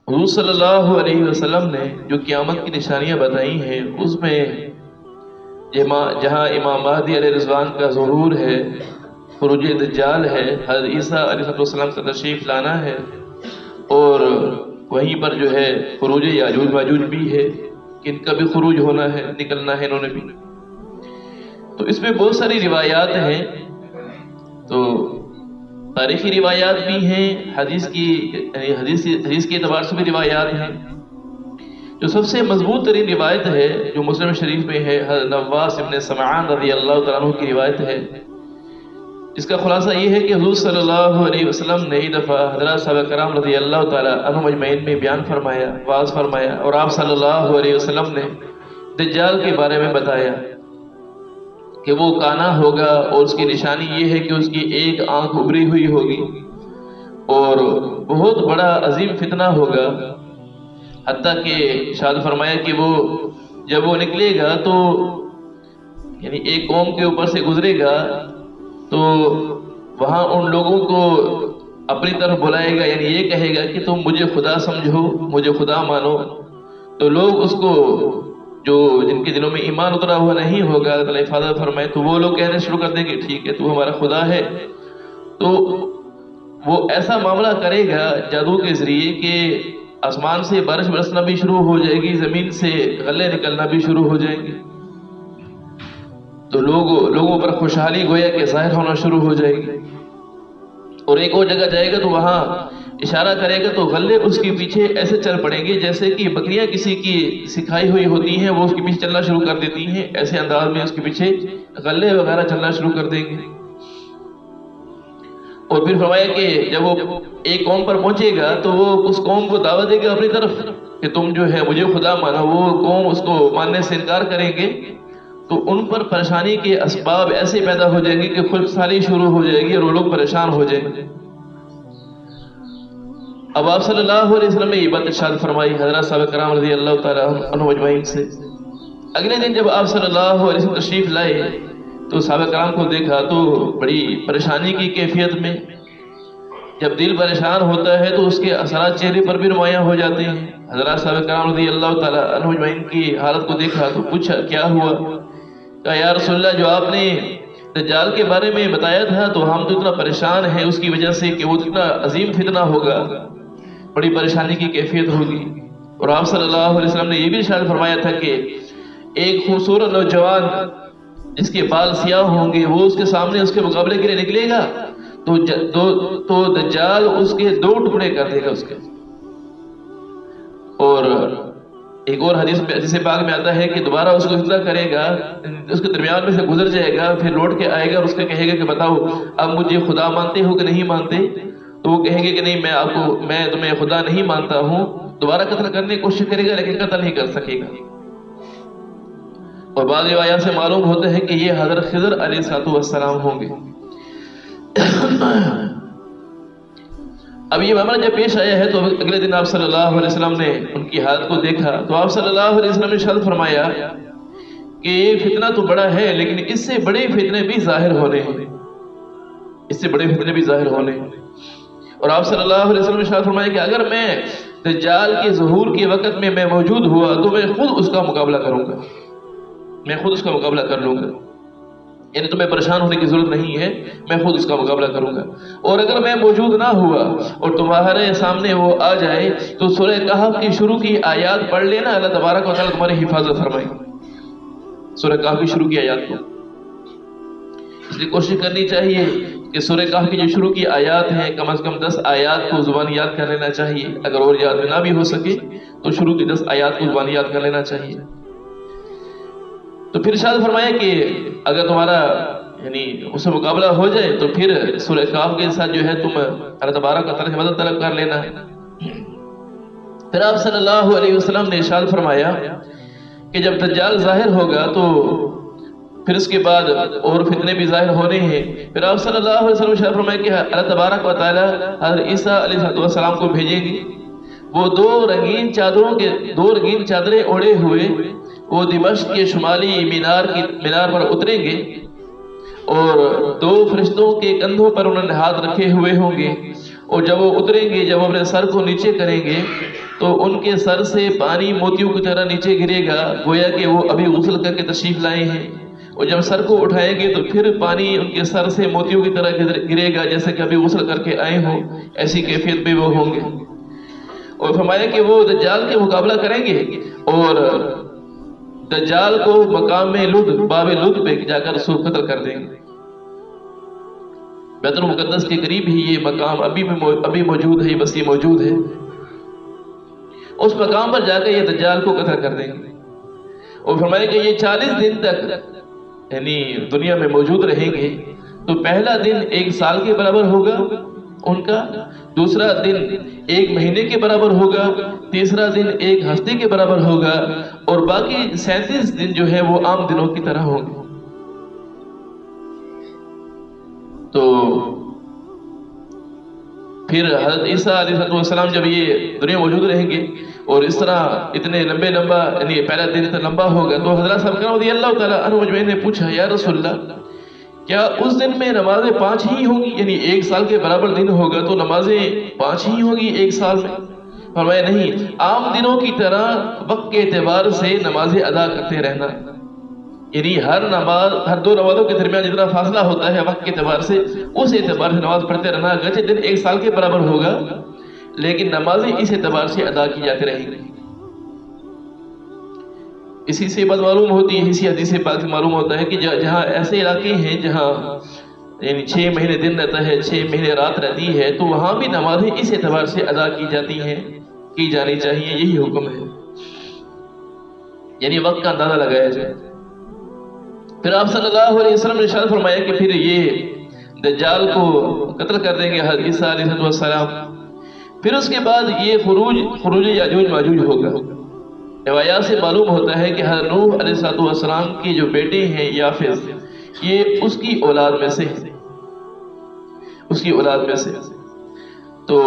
حضور صلی اللہ علیہ وسلم نے جو قیامت کی نشانیاں بتائی ہیں اس میں جہاں امام مہدی علیہ رضوان کا ظہور ہے، خروج دجال ہے، حضرت عیسیٰ علیہ السلام کا تشریف لانا ہے، اور وہیں پر جو ہے خروج یاجوج ماجوج بھی ہے کہ ان کا بھی خروج ہونا ہے، نکلنا ہے انہوں نے بھی۔ تو اس میں بہت ساری روایات ہیں، تو تاریخی روایات بھی ہیں، حدیث کے اعتبار سے بھی روایات ہیں۔ جو سب سے مضبوط ترین روایت ہے جو مسلم شریف میں ہے، حضرت نواس ابن سمعان رضی اللہ تعالیٰ عنہ کی روایت ہے، اس کا خلاصہ یہ ہے کہ حضور صلی اللہ علیہ وسلم نے ایک دفعہ حضرات صحابہ کرام رضی اللہ تعالیٰ عنہم اجمعین میں بیان فرمایا، واعظ فرمایا، اور آپ صلی اللہ علیہ وسلم نے دجال کے بارے میں بتایا کہ وہ کانا ہوگا اور اس کی نشانی یہ ہے کہ اس کی ایک آنکھ ابری ہوئی ہوگی، اور بہت بڑا عظیم فتنہ ہوگا، حتیٰ کہ ارشاد فرمایا کہ وہ جب وہ نکلے گا تو یعنی ایک قوم کے اوپر سے گزرے گا تو وہاں ان لوگوں کو اپنی طرف بلائے گا، یعنی یہ کہے گا کہ تم مجھے خدا سمجھو، مجھے خدا مانو، تو لوگ اس کو جو جن کے دلوں میں ایمان اترا ہوا نہیں ہوگا، اللہ تعالیٰ حفاظت فرمائے، تو وہ لوگ کہنے شروع کر دیں گے ٹھیک ہے تو ہمارا خدا ہے، تو وہ ایسا معاملہ کرے گا جادو کے ذریعے کہ آسمان سے بارش برسنا بھی شروع ہو جائے گی، زمین سے غلے نکلنا بھی شروع ہو جائیں گے، تو لوگوں پر خوشحالی گویا کہ ظاہر ہونا شروع ہو جائے گی۔ اور ایک اور جگہ جائے گا تو وہاں اشارہ کرے گا تو غلے اس کے پیچھے ایسے چل پڑیں گے جیسے کہ بکریاں کسی کی سکھائی ہوئی ہوتی ہیں، وہ اس کے پیچھے چلنا شروع کر دیتی ہیں، ایسے انداز میں اس کے پیچھے غلے وغیرہ چلنا شروع کر دیں گے۔ اور پھر فرمایا کہ جب وہ ایک قوم پر پہنچے گا تو وہ اس قوم کو دعوت دے گا اپنی طرف کہ تم جو ہے مجھے خدا مانا، وہ قوم اس کو ماننے سے انکار کریں گے، تو ان پر پریشانی کے اسباب ایسے پیدا ہو جائیں گے کہ خود سالی شروع ہو جائے گی اور وہ لوگ پریشان ہو جائیں گے۔ اب آپ صلی اللہ علیہ وسلم نے یہ بات ارشاد فرمائی حضرات صحابہ کرام رضی اللہ تعالیٰ عنہم اجمعین سے۔ اگلے دن جب آپ صلی اللہ علیہ وسلم تشریف لائے تو صحابہ کرام کو دیکھا تو بڑی پریشانی کی کیفیت میں، جب دل پریشان ہوتا ہے تو اس کے اثرات چہرے پر بھی نمایاں ہو جاتے ہیں۔ حضرات صحابہ کرام رضی اللہ تعالیٰ عنہم اجمعین کی حالت کو دیکھا تو پوچھا کیا ہوا؟ کہا یا رسول اللہ جو آپ نے دجال کے بارے میں بتایا تھا تو ہم تو اتنا پریشان ہیں اس کی وجہ سے کہ وہ اتنا عظیم فتنہ ہوگا، بڑی پریشانی کی کیفیت ہوگی۔ اور آپ صلی اللہ علیہ وسلم نے یہ بھی ارشاد فرمایا تھا کہ ایک خوبصورت نوجوان جس کے بال سیاہ ہوں گے وہ اس کے سامنے اس کے مقابلے کے لیے نکلے گا تو دجال اس کے 2 ٹکڑے کر دے گا اس کے۔ اور ایک اور حدیث پاک میں آتا ہے کہ دوبارہ اس کو فتنہ کرے گا، اس کے درمیان میں سے گزر جائے گا، پھر لوٹ کے آئے گا اور اس کو کہے گا کہ بتاؤ اب مجھے خدا مانتے ہو کہ نہیں مانتے؟ تو وہ کہیں گے کہ نہیں میں تمہیں خدا نہیں مانتا ہوں، دوبارہ قتل کرنے کی کوشش کرے گا لیکن قتل نہیں کر سکے گا۔ اور بعض روایات سے معلوم ہوتا ہے کہ یہ حضرت خضر علیہ السلام ہوں گے۔ اب یہ معاملہ جب پیش آیا ہے تو اگلے دن آپ صلی اللہ علیہ وسلم نے ان کی حالت کو دیکھا تو آپ صلی اللہ علیہ وسلم نے ارشاد فرمایا کہ یہ فتنہ تو بڑا ہے لیکن اس سے بڑے فتنے بھی ظاہر ہونے ہیں، اس سے بڑے فتنے بھی ظاہر ہونے ہیں۔ اور آپ صلی اللہ علیہ وسلم نے ارشاد فرمایا کہ اگر میں دجال کے ظہور کے وقت میں موجود ہوا تو میں خود اس کا مقابلہ کروں گا، میں خود اس کا مقابلہ کر لوں گا، یعنی تمہیں پریشان ہونے کی ضرورت نہیں ہے، میں خود اس کا مقابلہ کروں گا۔ اور اگر میں موجود نہ ہوا اور تمہارے سامنے وہ آ جائے تو سورہ کہف کی شروع کی آیات پڑھ لینا، اللہ تبارک و تعالیٰ تمہاری حفاظت فرمائے سورہ کہف کی شروع کی آیات کو۔ اس لیے کوشش کرنی چاہیے کہ سورہ کہف کی جو شروع کی آیات ہیں کم از کم 10 آیات کو زبان یاد کر لینا چاہیے، اگر اور یاد میں نہ بھی ہو سکے تو شروع کی 10 آیات کو زبان یاد کر لینا چاہیے۔ تو پھر ارشاد فرمایا کہ اگر تمہارا یعنی اس سے مقابلہ ہو جائے تو پھر سورہ کہف کے ساتھ جو ہے تم اللہ تبارک و تعالیٰ کی مدد طلب کر لینا ہے۔ پھر آپ صلی اللہ علیہ وسلم نے ارشاد فرمایا کہ جب دجال ظاہر ہوگا تو پھر اس کے بعد اور فتنے بھی ظاہر ہونے ہیں۔ پھر آپ صلی اللہ علیہ وسلم نے ارشاد فرمایا کہ اللہ تبارک و تعالیٰ حضرت عیسیٰ علیہ السلام کو بھیجیں گے، وہ 2 رنگین چادریں اوڑھے ہوئے وہ دمشق کے شمالی مینار پر اتریں گے، اور 2 فرشتوں کے کندھوں پر انہوں نے ہاتھ رکھے ہوئے ہوں گے، اور جب وہ اتریں گے، جب اپنے سر کو نیچے کریں گے تو ان کے سر سے پانی موتیوں کی طرح نیچے گرے گا، گویا کہ وہ ابھی غسل کر کے تشریف لائے ہیں، اور جب سر کو اٹھائیں گے تو پھر پانی ان کے سر سے موتیوں کی طرح گرے گا جیسے کہ ابھی غسل کر کے آئے ہوں، ایسی کیفیت میں وہ ہوں گے۔ اور فرمایا کہ وہ دجال کے مقابلہ کریں گے اور دجال کو مقام لد، باب لد پہ جا کر سو قتل کر دیں گے۔ بیت المقدس کے قریب ہی یہ مقام ابھی موجود ہے، یہ بستی موجود ہے، اس مقام پر جا کے یہ دجال کو قتل کر دیں گے۔ اور فرمایا کہ یہ 40 دن تک یعنی دنیا میں موجود رہیں گے، تو پہلا دن 1 سال کے برابر ہوگا ان کا، دوسرا دن 1 مہینے کے برابر ہوگا، تیسرا دن 1 ہفتے کے برابر ہوگا، اور باقی 37 دن جو ہے وہ عام دنوں کی طرح ہوں گے۔ تو پھر حضرت عیسیٰ علیہ السلام جب یہ دنیا موجود رہیں گے اور اس طرح اتنے لمبا یعنی پہلا دن اتنا لمبا ہوگا، تو حضرت صاحب رضی اللہ تعالیٰ عنہ مجمعین نے پوچھا، یا رسول اللہ کیا اس دن میں نمازیں 5 ہی ہوں گی؟ یعنی 1 سال کے برابر دن ہوگا تو نمازیں 5 ہی ہوں گی 1 سال میں؟ فرمایا نہیں، عام دنوں کی طرح وقت کے اعتبار سے نمازیں ادا کرتے رہنا، یعنی ہر 2 نمازوں کے درمیان جتنا فاصلہ ہوتا ہے وقت کے اعتبار سے، اس اعتبار سے نماز پڑھتے رہنا، اگرچہ دن 1 سال کے برابر ہوگا لیکن نمازیں اس اعتبار سے ادا کی جاتی رہیں گی۔ اسی سے بات معلوم ہوتی ہے، اسی حدیث پاک سے معلوم ہوتا ہے کہ جہاں ایسے علاقے ہیں جہاں یعنی 6 مہینے دن رہتا ہے، 6 مہینے رات رہتی ہے، تو وہاں بھی نمازیں اس اعتبار سے ادا کی جاتی ہیں، کی جانی چاہیے، یہی حکم ہے، یعنی وقت کا اندازہ لگایا جائے۔ پھر آپ صلی اللہ علیہ وسلم نے ارشاد فرمایا کہ پھر یہ دجال کو قتل کر دیں گے حضرت عیسیٰ علیہ السلام، پھر اس کے بعد یہ خروج یاجوج ماجوج ہوگا۔ روایات سے معلوم ہوتا ہے کہ حضرت نوح علیہ السلام کے جو بیٹے ہیں یافس، یہ اس کی اولاد میں سے ہیں، اس کی اولاد میں سے، تو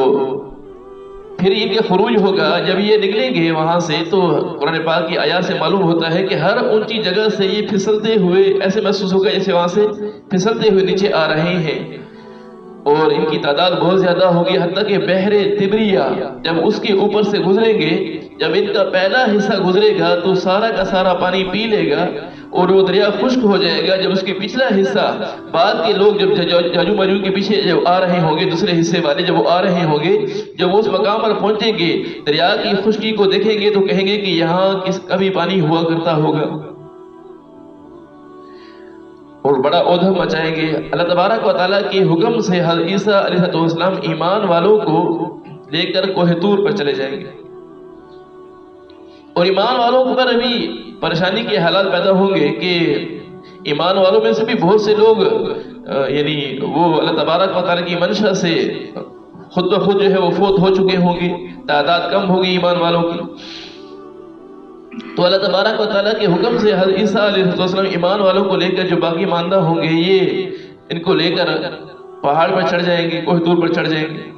پھر ان کے خروج ہوگا۔ جب یہ نکلیں گے وہاں سے تو قرآن پاک کی آیات سے معلوم ہوتا ہے کہ ہر اونچی جگہ سے یہ پھسلتے ہوئے ایسے محسوس ہوگا جیسے وہاں سے پھسلتے ہوئے نیچے آ رہے ہیں، اور ان کی تعداد بہت زیادہ ہوگی، حتیٰ کہ بحر تبریہ جب اس کے اوپر سے گزریں گے، جب ان کا پہلا حصہ گزرے گا تو سارا کا سارا پانی پی لے گا اور وہ دریا خشک ہو جائے گا۔ جب اس کے پچھلا حصہ بعد کے لوگ جب یاجوج ماجوج کے پیچھے جب آ رہے ہوں گے، دوسرے حصے والے جب وہ آ رہے ہوں گے، جب وہ اس مقام پر پہنچیں گے، دریا کی خشکی کو دیکھیں گے تو کہیں گے کہ یہاں کس کا بھی پانی ہوا کرتا ہوگا، اور بڑا ادھم مچائیں گے۔ اللہ تبارک و تعالیٰ کے حکم سے حضرت عیسیٰ علیہ السلام ایمان والوں کو لے کر کوہ طور پر چلے جائیں گے، اور ایمان والوں پر بھی پریشانی کے حالات پیدا ہوں گے کہ ایمان والوں میں سے بھی بہت سے لوگ یعنی وہ اللہ تبارک و تعالیٰ کی منشا سے خود بخود جو ہے وہ فوت ہو چکے ہوں گے، تعداد کم ہوگی ایمان والوں کی۔ تو اللہ تبارک و تعالیٰ کے حکم سے حضرت عیسیٰ علیہ السلام ایمان والوں کو لے کر جو باقی ماندہ ہوں گے، یہ ان کو لے کر پہاڑ پر چڑھ جائیں گے، کوہ طور پر چڑھ جائیں گے۔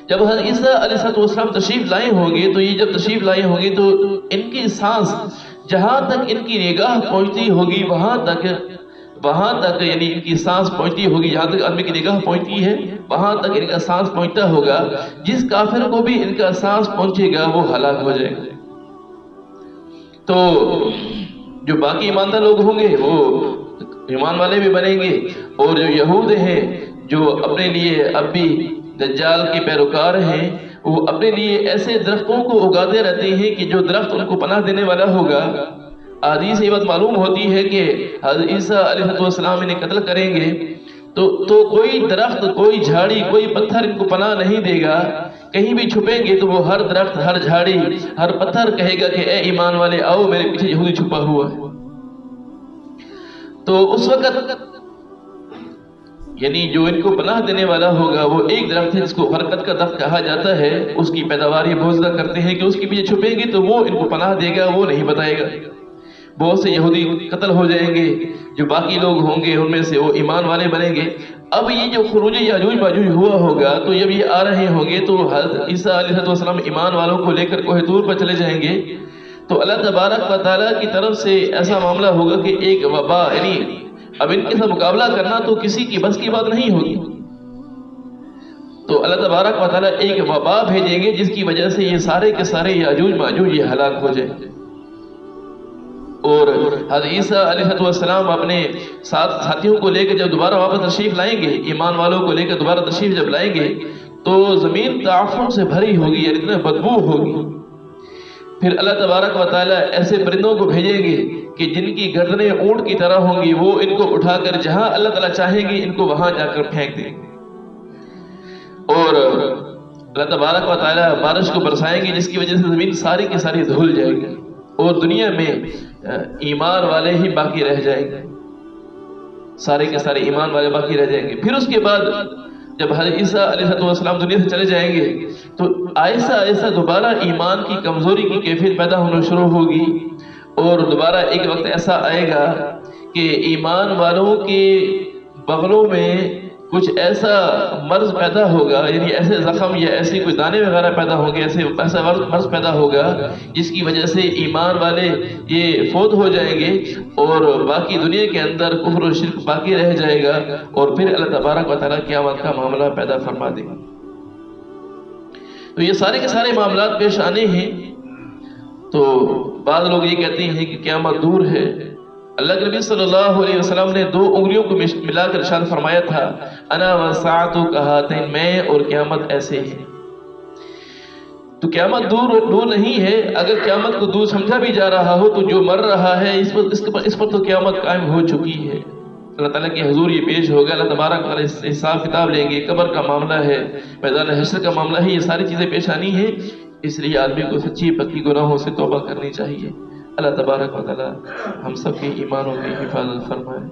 جب حضرت عیسیٰ علیہ السلام تشریف لائے ہوں گے تو یہ جب تشریف لائے ہوں گے تو ان کی سانس جہاں تک ان کی نگاہ پہنچتی ہوگی وہاں تک یعنی ان کی سانس پہنچتی ہوگی، جہاں تک آدمی کی نگاہ پہنچتی ہے وہاں تک ان کا سانس پہنچتا ہوگا۔ جس کافر کو بھی ان کا سانس پہنچے گا وہ ہلاک ہو جائے گا۔ تو جو باقی ایماندار لوگ ہوں گے وہ ایمان والے بھی بنیں گے، اور جو یہود ہیں جو اپنے لیے اب بھی دجال کے پیروکار ہیں، وہ اپنے لیے ایسے درختوں کو اگاتے رہتے ہیں کہ جو درخت ان کو پناہ دینے والا ہوگا۔ حدیث سے یہ بات معلوم ہوتی ہے کہ حضرت عیسیٰ علیہ السلام انہیں قتل کریں گے تو کوئی درخت، کوئی جھاڑی، کوئی پتھر ان کو پناہ نہیں دے گا۔ کہیں بھی چھپیں گے تو وہ ہر درخت، ہر جھاڑی، ہر پتھر کہے گا کہ اے ایمان والے آؤ، میرے پیچھے یہودی چھپا ہوا ہے۔ تو اس وقت یعنی جو ان کو پناہ دینے والا ہوگا وہ ایک درخت ہے جس کو حرکت کا درخت کہا جاتا ہے، اس کی پیداوار یہ بہت زیادہ کرتے ہیں کہ اس کے پیچھے چھپیں گے تو وہ ان کو پناہ دے گا، وہ نہیں بتائے گا۔ بہت سے یہودی قتل ہو جائیں گے، جو باقی لوگ ہوں گے ان میں سے وہ ایمان والے بنیں گے۔ اب یہ جو خروج یاجوج ماجوج ہوا ہوگا تو جب یہ آ رہے ہوں گے تو حضرت عیسیٰ علیہ السلام ایمان والوں کو لے کر کوہ طور پر چلے جائیں گے، تو اللہ تبارک و تعالیٰ کی طرف سے ایسا معاملہ ہوگا کہ ایک وبا، یعنی اب ان کے ساتھ مقابلہ کرنا تو کسی کی بس کی بات نہیں ہوگی۔ تو اللہ تبارک و تعالیٰ ایک وبا بھیجیں گے جس کی وجہ سے یہ سارے کے سارے یاجوج ماجوج یہ ہلاک ہو جائیں گے۔ اور حضرت عیسیٰ علیہ السلام اپنے ساتھیوں کو لے کے جب دوبارہ واپس تشریف لائیں گے، ایمان والوں کو لے کے دوبارہ تشریف جب لائیں گے تو زمین تعفن سے بھری ہوگی، یعنی اتنا بدبو ہوگی۔ پھر اللہ تبارک و تعالیٰ ایسے پرندوں کو بھیجیں گے کہ جن کی گردنیں اونٹ کی طرح ہوں گی، وہ ان کو اٹھا کر جہاں اللہ تعالیٰ چاہیں گے ان کو وہاں جا کر پھینک دیں گے، اور اللہ تبارک و تعالیٰ بارش کو برسائیں گے جس کی وجہ سے زمین ساری کی ساری دھل جائے گی اور دنیا میں ایمان والے ہی باقی رہ جائیں گے، سارے کے سارے ایمان والے باقی رہ جائیں گے۔ پھر اس کے بعد جب حضرت عیسیٰ علیہ السلام دنیا سے چلے جائیں گے تو آہستہ آہستہ دوبارہ ایمان کی کمزوری کی کیفیت پیدا ہونا شروع ہوگی، اور دوبارہ ایک وقت ایسا آئے گا کہ ایمان والوں کے بغلوں میں کچھ ایسا مرض پیدا ہوگا، یعنی ایسے زخم یا ایسے کوئی دانے وغیرہ پیدا ہوں گے، ایسا مرض پیدا ہوگا جس کی وجہ سے ایمان والے یہ فوت ہو جائیں گے اور باقی دنیا کے اندر کفر و شرک باقی رہ جائے گا، اور پھر اللہ تبارک و تعالیٰ قیامت کا معاملہ پیدا فرما دے گا۔ تو یہ سارے کے سارے معاملات پیش آنے ہیں۔ تو بعض لوگ یہ کہتے ہیں کہ قیامت دور ہے۔ اللہ کے نبی صلی اللہ علیہ وسلم نے 2 انگلیوں کو ملا کر ارشاد فرمایا تھا، انا والساعۃ کہاتین، میں اور قیامت ایسے ہیں۔ تو قیامت دور نہیں ہے۔ اگر قیامت کو دور سمجھا بھی جا رہا ہو تو جو مر رہا ہے اس پر تو قیامت قائم ہو چکی ہے۔ اللہ تعالیٰ کے حضور یہ پیش ہوگا، اللہ تبارک و تعالیٰ حساب کتاب لیں گے، قبر کا معاملہ ہے، میدان حشر کا معاملہ ہے، یہ ساری چیزیں پیش آنی ہیں۔ اس لیے آدمی کو سچی پکی گناہوں سے توبہ کرنی چاہیے۔ اللہ تبارک و تعالیٰ ہم سب کے ایمانوں کی حفاظت فرمائے۔